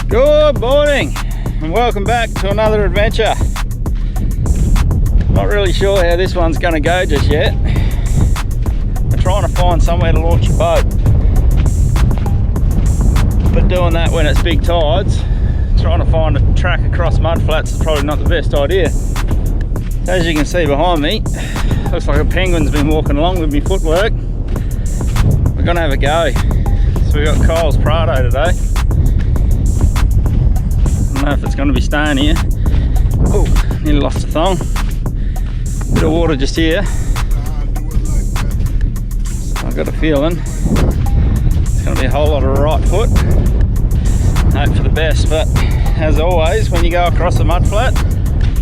Good morning and welcome back to another adventure. Not really sure how this one's going to go just yet. I'm trying to find somewhere to launch a boat, but doing that when it's big tides, trying to find a track across mudflats is probably not the best idea. So as you can see behind me, looks like a penguin's been walking along with me footwork. We're going to have a go. So we've got Kyle's Prado today. I don't know if it's going to be staying here. Oh, nearly lost a thong. Bit of water just here. I've got a feeling it's going to be a whole lot of right foot. Hope for the best, but as always, when you go across a mud flat,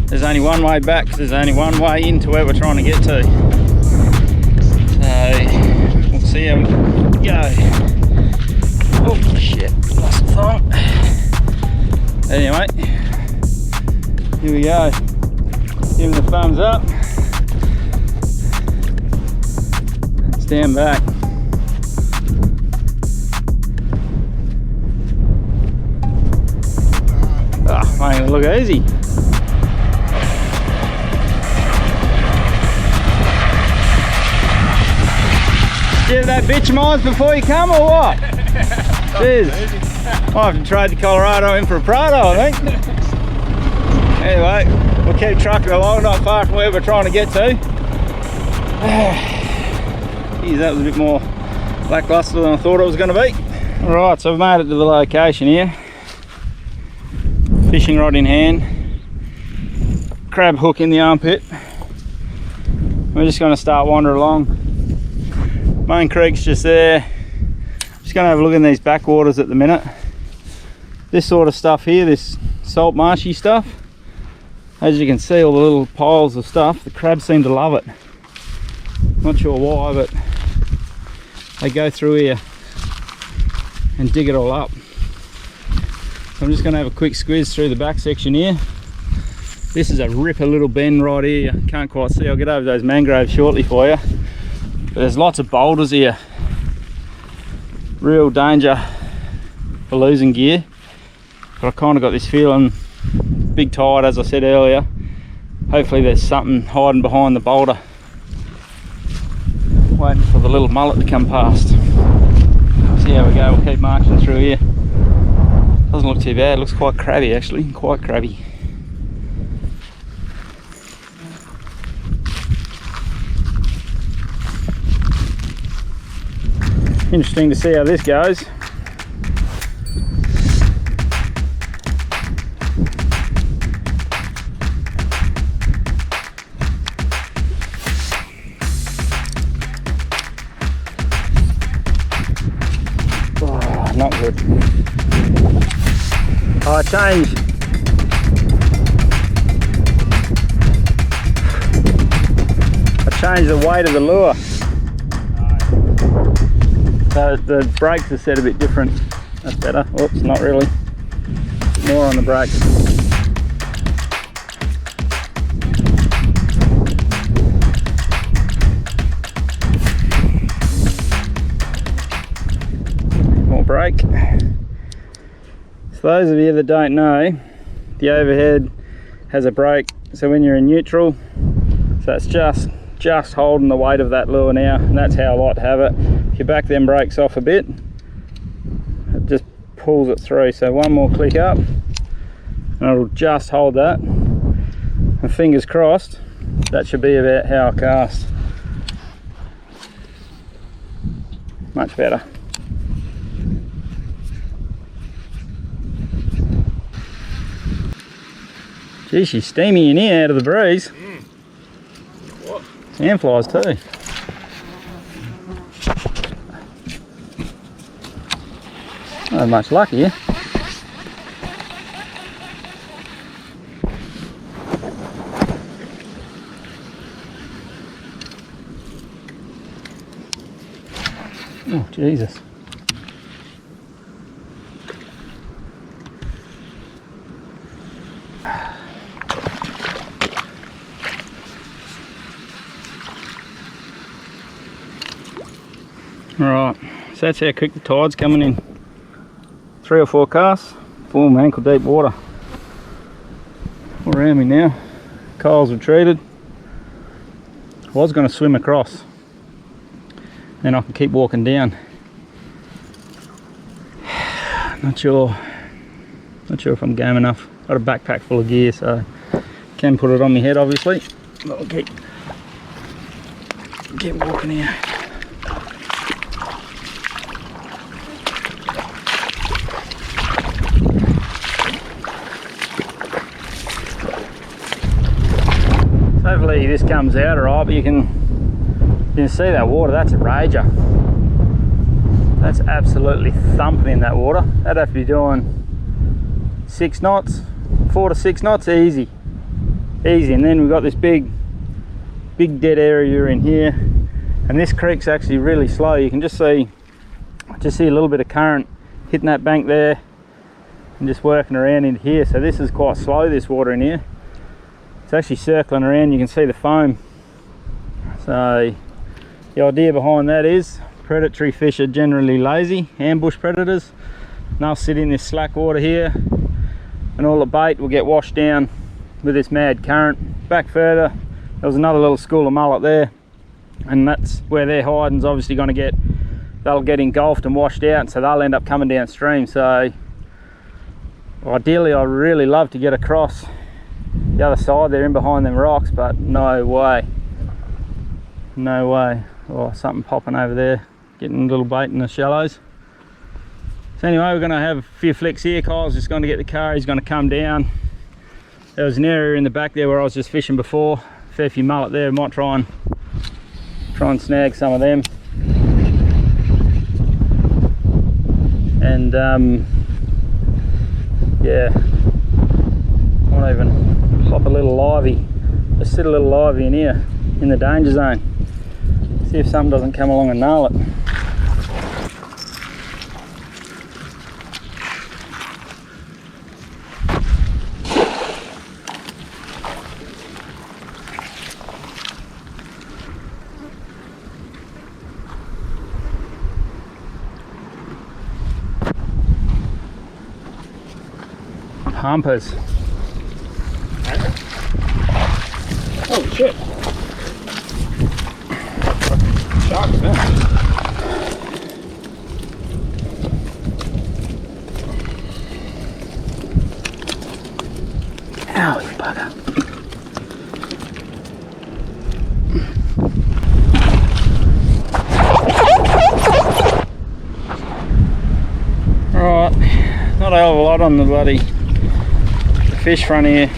there's only one way back, there's only one way into where we're trying to get to. So we'll see how we go. Oh shit, lost the thong. Anyway, here we go. Give him the thumbs up. Stand back. Oh, ain't gonna look easy. Give that bitch mines before you come or what? Cheers. Might have to trade the Colorado in for a Prado, I think. Anyway, we'll keep trucking along, not far from where we're trying to get to. Geez, that was a bit more lackluster than I thought it was going to be. Alright, so we've made it to the location here. Fishing rod in hand. Crab hook in the armpit. We're just going to start wandering along. Main creek's just there. Just going to have a look in these backwaters at the minute. This sort of stuff here, this salt marshy stuff, as you can see, all the little piles of stuff, the crabs seem to love it. Not sure why, but they go through here and dig it all up. So I'm just going to have a quick squeeze through the back section here. This is a ripper little bend right here. Can't quite see. I'll get over those mangroves shortly for you. But there's lots of boulders here. Real danger for losing gear. But I kind of got this feeling, big tide as I said earlier, hopefully there's something hiding behind the boulder, waiting for the little mullet to come past. See how we go, we'll keep marching through here. Doesn't look too bad, looks quite crabby actually, quite crabby. Interesting to see how this goes. Not good. I changed the weight of the lure. So the brakes are set a bit different. That's better. Oops, not really. More on the brakes. Brake. So those of you that don't know, the overhead has a brake, so when you're in neutral, so it's just holding the weight of that lure now, and that's how I like to have it. If you back them brakes off a bit, it just pulls it through. So one more click up and it'll just hold that, and fingers crossed that should be about how I cast. Much better. Gee, she's steamy in here out of the breeze. What? Sandflies too. Not much luck here. Oh, Jesus. Right, so that's how quick the tide's coming in. 3 or 4 casts, full ankle deep water all around me now. Coals retreated. I was going to swim across, then I can keep walking down. Not sure if I'm game enough. Got a backpack full of gear, so can put it on my head obviously, but I'll keep walking here. Hopefully this comes out alright, but you can see that water. That's a rager. That's absolutely thumping in that water. That'd have to be doing 6 knots, 4 to 6 knots, easy. And then we've got this big dead area in here, and this creek's actually really slow. You can just see a little bit of current hitting that bank there and just working around into here. So this is quite slow, this water in here. It's actually circling around, you can see the foam. So the idea behind that is predatory fish are generally lazy, ambush predators, and they'll sit in this slack water here, and all the bait will get washed down with this mad current. Back further, there was another little school of mullet there, and that's where their hiding's obviously going to they'll get engulfed and washed out, so they'll end up coming downstream. So ideally I'd really love to get across the other side there in behind them rocks, but no way. Oh, something popping over there, getting a little bait in the shallows. So anyway, we're going to have a few flicks here. Kyle's just going to get the car, he's going to come down. There was an area in the back there where I was just fishing before, fair few mullet there. Might try and snag some of them. And yeah, I might even pop a little livey, just sit a little livey in here in the danger zone, see if something doesn't come along and nail it. Humpers. Oh shit. Sharks, man. Ow, you bugger. Right, not a hell of a lot on the bloody fish front here.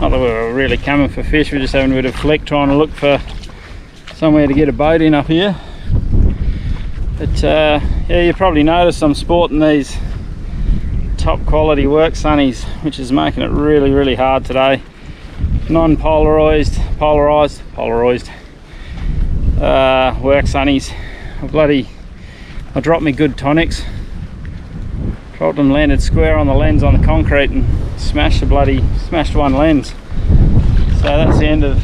Not that we were really coming for fish, we're just having a bit of flick, trying to look for somewhere to get a boat in up here. But yeah, you probably noticed I'm sporting these top quality work sunnies, which is making it really hard today. Non-polarized work sunnies. I dropped me good tonics, dropped them, landed square on the lens on the concrete and smashed one lens. So that's the end of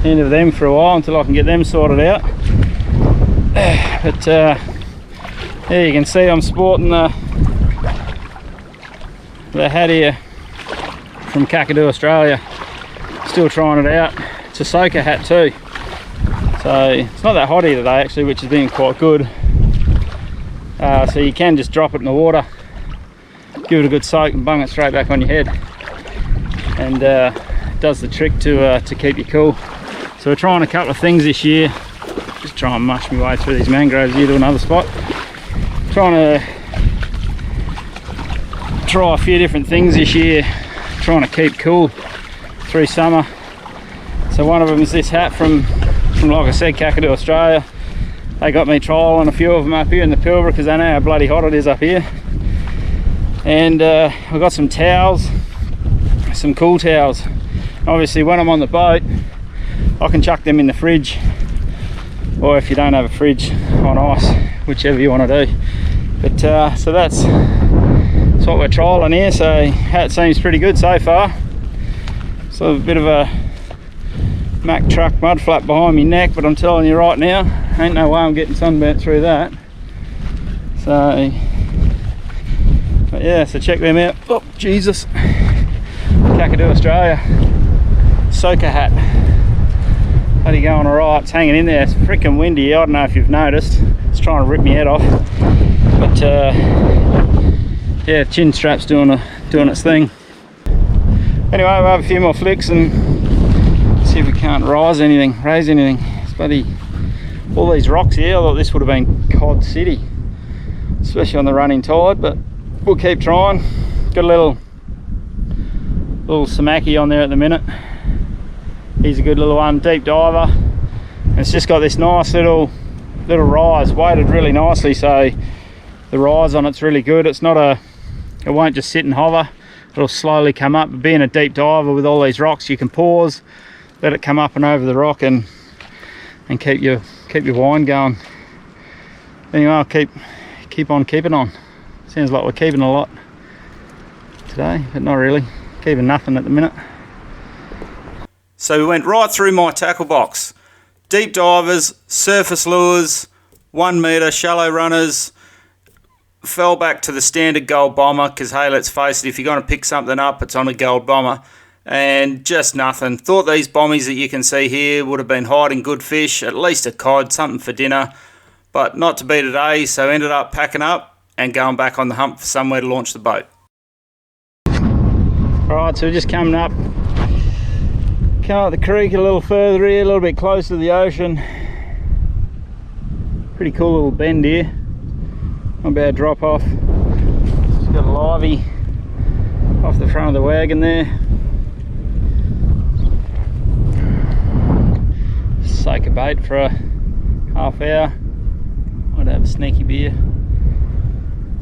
them for a while until I can get them sorted out. But yeah, you can see I'm sporting the hat here from Kakadu, Australia. Still trying it out. It's a soaker hat too, so it's not that hot here today actually, which has been quite good. So you can just drop it in the water, give it a good soak and bung it straight back on your head, and it does the trick to keep you cool. So we're trying a couple of things this year. Just try and mush my way through these mangroves here to another spot. Trying to try a few different things this year, trying to keep cool through summer. So one of them is this hat from like I said, Kakadu, Australia. They got me trialling a few of them up here in the Pilbara because they know how bloody hot it is up here. And I've got some towels, some cool towels. Obviously when I'm on the boat I can chuck them in the fridge, or if you don't have a fridge, on ice, whichever you want to do. But so that's what we're trialling here. So hat seems pretty good so far. So a bit of a Mack truck mudflat behind me neck, but I'm telling you right now, ain't no way I'm getting sunburnt through that. So, but yeah, so check them out. Oh, Jesus. Kakadu Australia. Soaker hat. Bloody going alright, it's hanging in there. It's freaking windy. I don't know if you've noticed. It's trying to rip my head off. But yeah, chin strap's doing its thing. Anyway, we'll have a few more flicks and see if we can't raise anything. It's bloody all these rocks here. I thought this would have been Cod City, especially on the running tide, but we'll keep trying. Got a little samaki on there at the minute. He's a good little one, deep diver. And it's just got this nice little rise, weighted really nicely, so the rise on it's really good. It's not it won't just sit and hover. It'll slowly come up. But being a deep diver with all these rocks, you can pause, let it come up and over the rock, and keep your wind going. Anyway, I'll keep on keeping on. Sounds like we're keeping a lot today, but not really. Keeping nothing at the minute. So we went right through my tackle box. Deep divers, surface lures, 1 metre, shallow runners. Fell back to the standard gold bomber because, hey, let's face it, if you're going to pick something up, it's on a gold bomber. And just nothing. Thought these bombies that you can see here would have been hiding good fish, at least a cod, something for dinner. But not to be today, so ended up packing up and going back on the hump for somewhere to launch the boat. Alright, so we're just coming up the creek a little further here, a little bit closer to the ocean. Pretty cool little bend here. Not bad drop off. Just got a livey off the front of the wagon there. Soak a bait for a half hour. Might have a sneaky beer.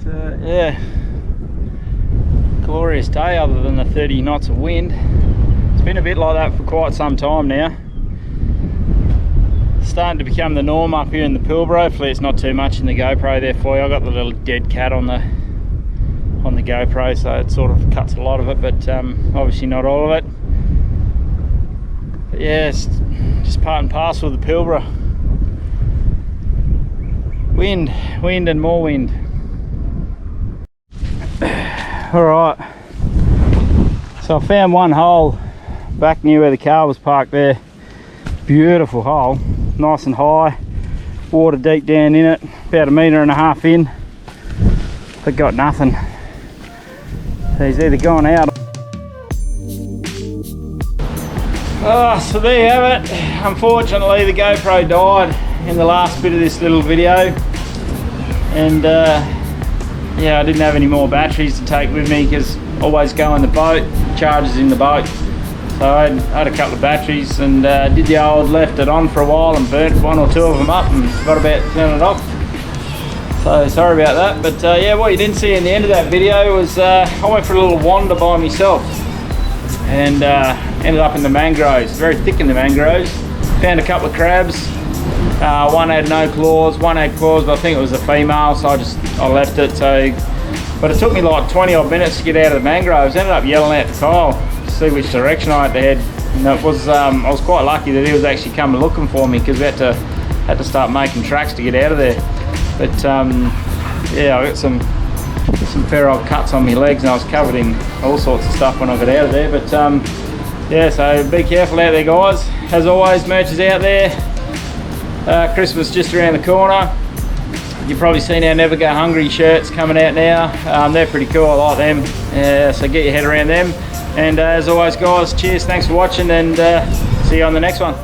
So yeah, glorious day other than the 30 knots of wind. It's been a bit like that for quite some time now. Starting to become the norm up here in the Pilbara. Hopefully it's not too much in the GoPro there for you. I got the little dead cat on the GoPro, so it sort of cuts a lot of it, but obviously not all of it. But yeah, it's just part and parcel of the Pilbara. Wind and more wind. Alright, so I found one hole back near where the car was parked there. Beautiful hole, nice and high, water deep down in it, about 1.5 meters in, but got nothing. He's either gone out. So there you have it. Unfortunately the GoPro died in the last bit of this little video, and yeah, I didn't have any more batteries to take with me because I always go in the boat, charges in the boat. So I had a couple of batteries and did the old left it on for a while and burnt 1 or 2 of them up and got about to turn it off. So sorry about that, but yeah, what you didn't see in the end of that video was I went for a little wander by myself and ended up in the mangroves, very thick in the mangroves. Found a couple of crabs. One had no claws, one had claws, but I think it was a female, so I left it. So, but it took me like 20 odd minutes to get out of the mangroves. Ended up yelling out to Kyle to see which direction I had to head. And it was, I was quite lucky that he was actually coming looking for me because we had to start making tracks to get out of there. But yeah, I got some fair old cuts on my legs and I was covered in all sorts of stuff when I got out of there. But yeah, so be careful out there, guys. As always, merch is out there. Christmas just around the corner. You've probably seen our Never Go Hungry shirts coming out now. They're pretty cool, I like them. So get your head around them. And as always, guys, cheers, thanks for watching, and see you on the next one.